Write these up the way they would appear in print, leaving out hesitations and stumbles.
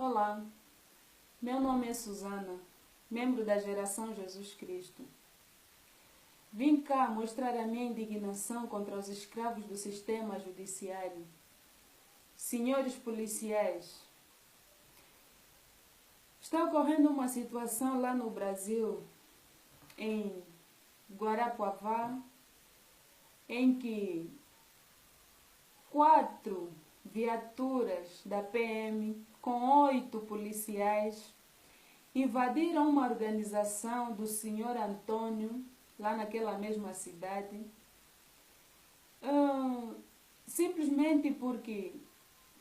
Olá, meu nome é Susana, membro da Geração Jesus Cristo. Vim cá mostrar a minha indignação contra os escravos do sistema judiciário. Senhores policiais, está ocorrendo uma situação lá no Brasil, em Guarapuavá, em que 4 viaturas da PM com 8 policiais invadiram uma organização do senhor Antônio, lá naquela mesma cidade, simplesmente porque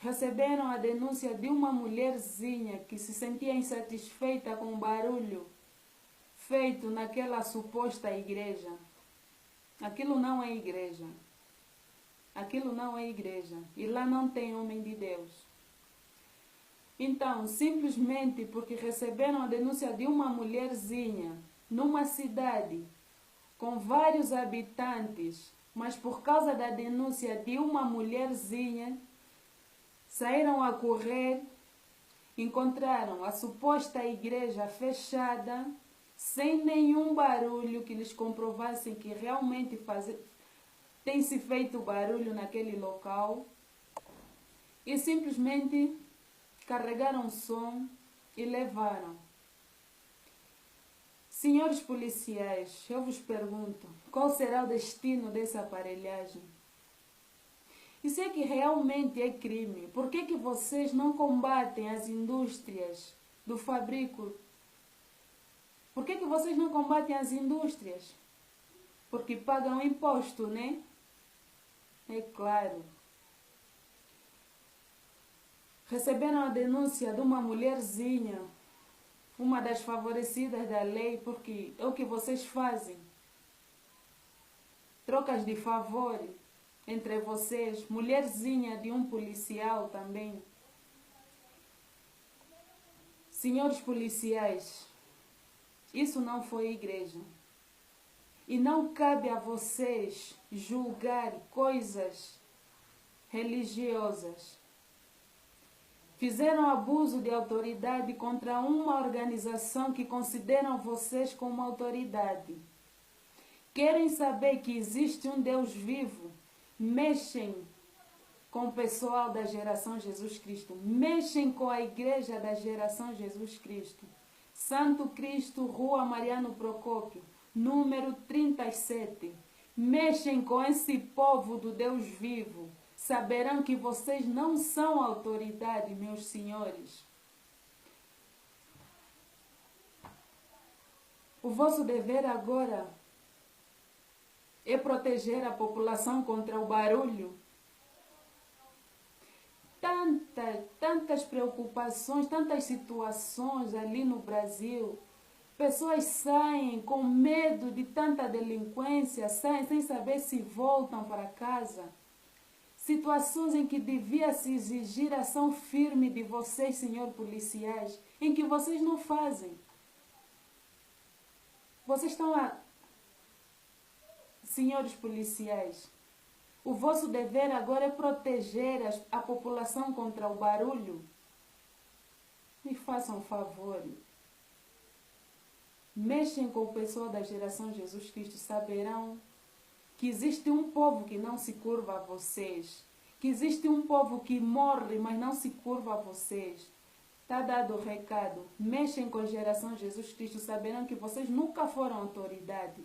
receberam a denúncia de uma mulherzinha que se sentia insatisfeita com o barulho feito naquela suposta igreja. Aquilo não é igreja. Aquilo não é igreja. E lá não tem homem de Deus. Então, simplesmente porque receberam a denúncia de uma mulherzinha numa cidade com vários habitantes, mas por causa da denúncia de uma mulherzinha, saíram a correr, encontraram a suposta igreja fechada, sem nenhum barulho que lhes comprovassem que realmente tem-se feito barulho naquele local, e simplesmente carregaram som e levaram. Senhores policiais, eu vos pergunto, qual será o destino dessa aparelhagem? E se é que realmente é crime, por que vocês não combatem as indústrias do fabrico? Por que vocês não combatem as indústrias? Porque pagam imposto, né? É claro. Receberam a denúncia de uma mulherzinha, uma das favorecidas da lei, porque é o que vocês fazem. Trocas de favor entre vocês, mulherzinha de um policial também. Senhores policiais, isso não foi igreja. E não cabe a vocês julgar coisas religiosas. Fizeram abuso de autoridade contra uma organização que consideram vocês como autoridade. Querem saber que existe um Deus vivo? Mexem com o pessoal da Geração Jesus Cristo. Mexem com a igreja da Geração Jesus Cristo. Santo Cristo, Rua Mariano Procópio, número 37. Mexem com esse povo do Deus vivo. Saberão que vocês não são autoridade, meus senhores. O vosso dever agora é proteger a população contra o barulho. Tantas preocupações, tantas situações ali no Brasil. Pessoas saem com medo de tanta delinquência, saem sem saber se voltam para casa. Situações em que devia se exigir ação firme de vocês, senhor policiais, em que vocês não fazem. Vocês estão lá, senhores policiais, o vosso dever agora é proteger a população contra o barulho. Me façam um favor. Mexem com o pessoal da Geração Jesus Cristo, saberão que existe um povo que não se curva a vocês, que existe um povo que morre, mas não se curva a vocês. Está dado o recado. Mexem com a Geração Jesus Cristo, saberão que vocês nunca foram autoridades.